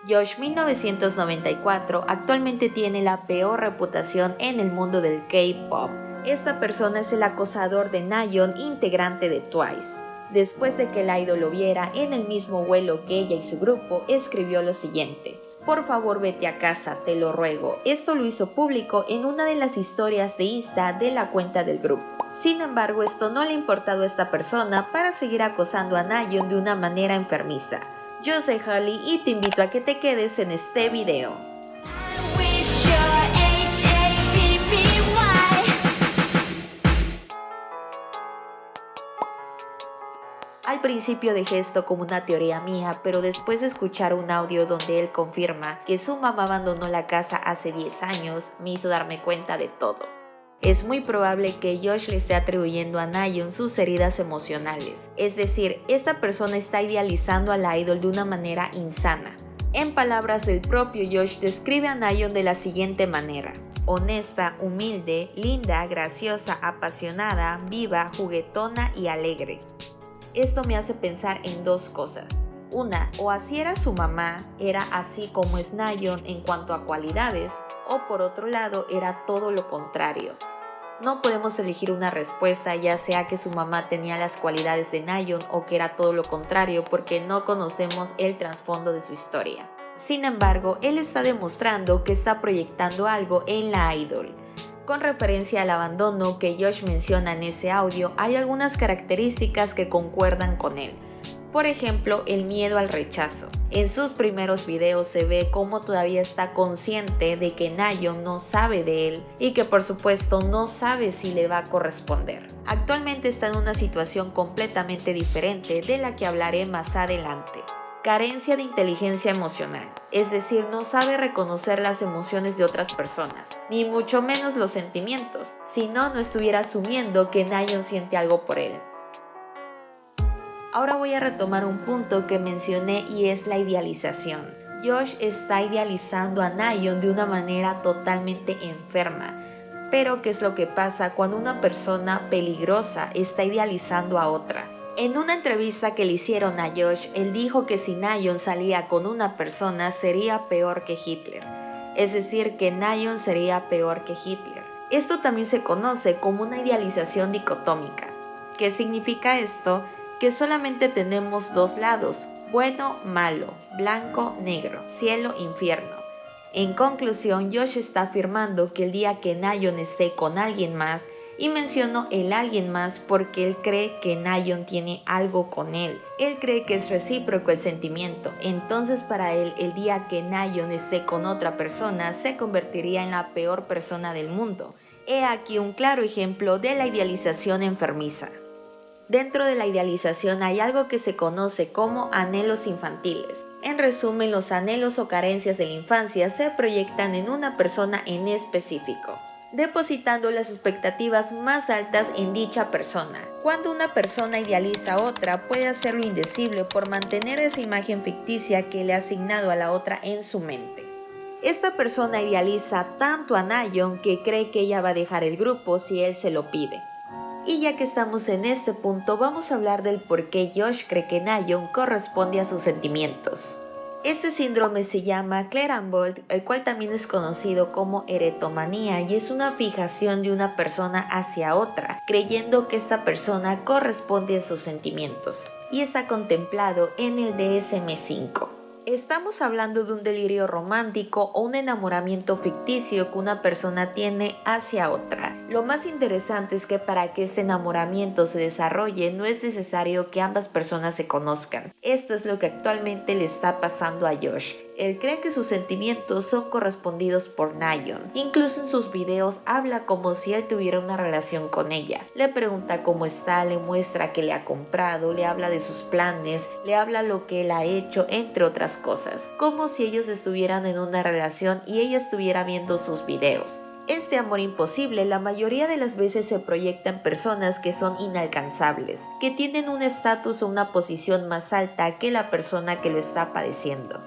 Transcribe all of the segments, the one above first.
Josh 1994 actualmente tiene la peor reputación en el mundo del K-pop. Esta persona es el acosador de Nayeon, integrante de Twice. Después de que el idol lo viera en el mismo vuelo que ella y su grupo, escribió lo siguiente: por favor vete a casa, te lo ruego. Esto lo hizo público en una de las historias de Insta de la cuenta del grupo. Sin embargo, esto no le ha importado a esta persona para seguir acosando a Nayeon de una manera enfermiza. Yo soy Holly y te invito a que te quedes en este video. Al principio dejé esto como una teoría mía, pero después de escuchar un audio donde él confirma que su mamá abandonó la casa hace 10 años, me hizo darme cuenta de todo. Es muy probable que Josh le esté atribuyendo a Nayeon sus heridas emocionales, es decir, esta persona está idealizando a la idol de una manera insana. En palabras del propio Josh, describe a Nayeon de la siguiente manera: honesta, humilde, linda, graciosa, apasionada, viva, juguetona y alegre. Esto me hace pensar en dos cosas. Una, o así era su mamá, era así como es Nayeon en cuanto a cualidades, o por otro lado era todo lo contrario. No podemos elegir una respuesta, ya sea que su mamá tenía las cualidades de Nayeon o que era todo lo contrario, porque no conocemos el trasfondo de su historia. Sin embargo, él está demostrando que está proyectando algo en la idol. Con referencia al abandono que Josh menciona en ese audio, hay algunas características que concuerdan con él. Por ejemplo, el miedo al rechazo. En sus primeros videos se ve cómo todavía está consciente de que Nayeon no sabe de él y que por supuesto no sabe si le va a corresponder. Actualmente está en una situación completamente diferente de la que hablaré más adelante. Carencia de inteligencia emocional, es decir, no sabe reconocer las emociones de otras personas, ni mucho menos los sentimientos, si no, no estuviera asumiendo que Nayeon siente algo por él. Ahora voy a retomar un punto que mencioné y es la idealización. Josh está idealizando a Nayeon de una manera totalmente enferma. Pero ¿qué es lo que pasa cuando una persona peligrosa está idealizando a otra? En una entrevista que le hicieron a Josh, él dijo que si Nayeon salía con una persona sería peor que Hitler. Es decir, que Nayeon sería peor que Hitler. Esto también se conoce como una idealización dicotómica. ¿Qué significa esto? Que solamente tenemos dos lados, bueno, malo, blanco, negro, cielo, infierno. En conclusión, Josh está afirmando que el día que Nayeon esté con alguien más, y mencionó el alguien más porque él cree que Nayeon tiene algo con él. Él cree que es recíproco el sentimiento, entonces para él el día que Nayeon esté con otra persona se convertiría en la peor persona del mundo. He aquí un claro ejemplo de la idealización enfermiza. Dentro de la idealización hay algo que se conoce como anhelos infantiles. En resumen, los anhelos o carencias de la infancia se proyectan en una persona en específico, depositando las expectativas más altas en dicha persona. Cuando una persona idealiza a otra, puede hacer lo indecible por mantener esa imagen ficticia que le ha asignado a la otra en su mente. Esta persona idealiza tanto a Nayeon que cree que ella va a dejar el grupo si él se lo pide. Y ya que estamos en este punto, vamos a hablar del por qué Josh cree que Nayeon corresponde a sus sentimientos. Este síndrome se llama Clerambault, el cual también es conocido como erotomanía y es una fijación de una persona hacia otra, creyendo que esta persona corresponde a sus sentimientos, y está contemplado en el DSM-5. Estamos hablando de un delirio romántico o un enamoramiento ficticio que una persona tiene hacia otra. Lo más interesante es que para que este enamoramiento se desarrolle no es necesario que ambas personas se conozcan. Esto es lo que actualmente le está pasando a Josh. Él cree que sus sentimientos son correspondidos por Nayeon. Incluso en sus videos habla como si él tuviera una relación con ella. Le pregunta cómo está, le muestra que le ha comprado, le habla de sus planes, le habla lo que él ha hecho, entre otras cosas. Como si ellos estuvieran en una relación y ella estuviera viendo sus videos. Este amor imposible la mayoría de las veces se proyecta en personas que son inalcanzables, que tienen un estatus o una posición más alta que la persona que lo está padeciendo.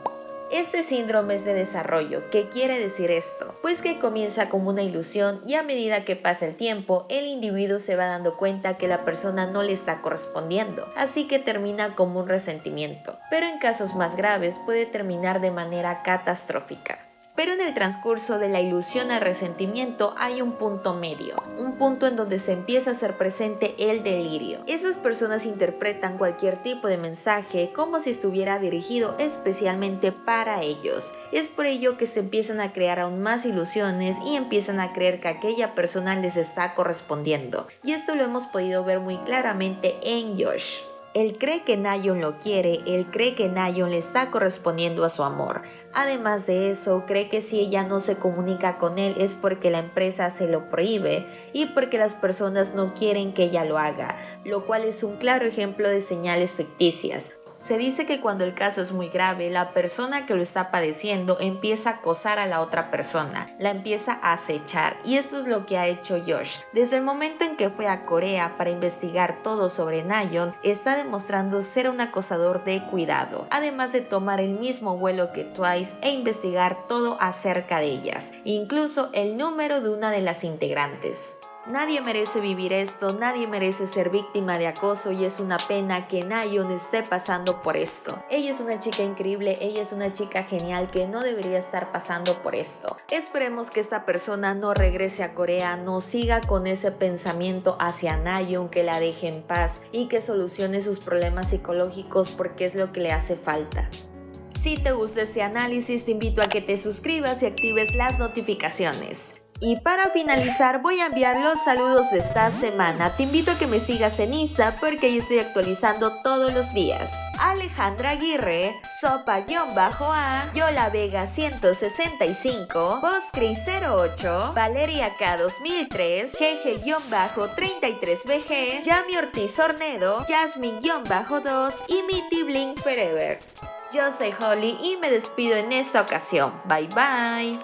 Este síndrome es de desarrollo. ¿Qué quiere decir esto? Pues que comienza como una ilusión y a medida que pasa el tiempo, el individuo se va dando cuenta que la persona no le está correspondiendo, así que termina como un resentimiento. Pero en casos más graves puede terminar de manera catastrófica. Pero en el transcurso de la ilusión al resentimiento hay un punto medio, un punto en donde se empieza a hacer presente el delirio. Esas personas interpretan cualquier tipo de mensaje como si estuviera dirigido especialmente para ellos. Es por ello que se empiezan a crear aún más ilusiones y empiezan a creer que aquella persona les está correspondiendo. Y esto lo hemos podido ver muy claramente en Josh. Él cree que Nayeon lo quiere, él cree que Nayeon le está correspondiendo a su amor. Además de eso, cree que si ella no se comunica con él es porque la empresa se lo prohíbe y porque las personas no quieren que ella lo haga, lo cual es un claro ejemplo de señales ficticias. Se dice que cuando el caso es muy grave, la persona que lo está padeciendo empieza a acosar a la otra persona, la empieza a acechar, y esto es lo que ha hecho Josh. Desde el momento en que fue a Corea para investigar todo sobre Nayeon, está demostrando ser un acosador de cuidado, además de tomar el mismo vuelo que Twice e investigar todo acerca de ellas, incluso el número de una de las integrantes. Nadie merece vivir esto, nadie merece ser víctima de acoso y es una pena que Nayeon esté pasando por esto. Ella es una chica increíble, ella es una chica genial que no debería estar pasando por esto. Esperemos que esta persona no regrese a Corea, no siga con ese pensamiento hacia Nayeon, que la deje en paz y que solucione sus problemas psicológicos porque es lo que le hace falta. Si te gusta este análisis, te invito a que te suscribas y actives las notificaciones. Y para finalizar voy a enviar los saludos de esta semana. Te invito a que me sigas en Insta porque ahí estoy actualizando todos los días. Alejandra Aguirre, Sopa-A, Yola Vega 165, Boscris08, Valeria K 2003, Jeje-33BG, Yami Ortiz Ornedo, Jasmine-2 y Mitty Blink Forever. Yo soy Holly y me despido en esta ocasión. Bye bye.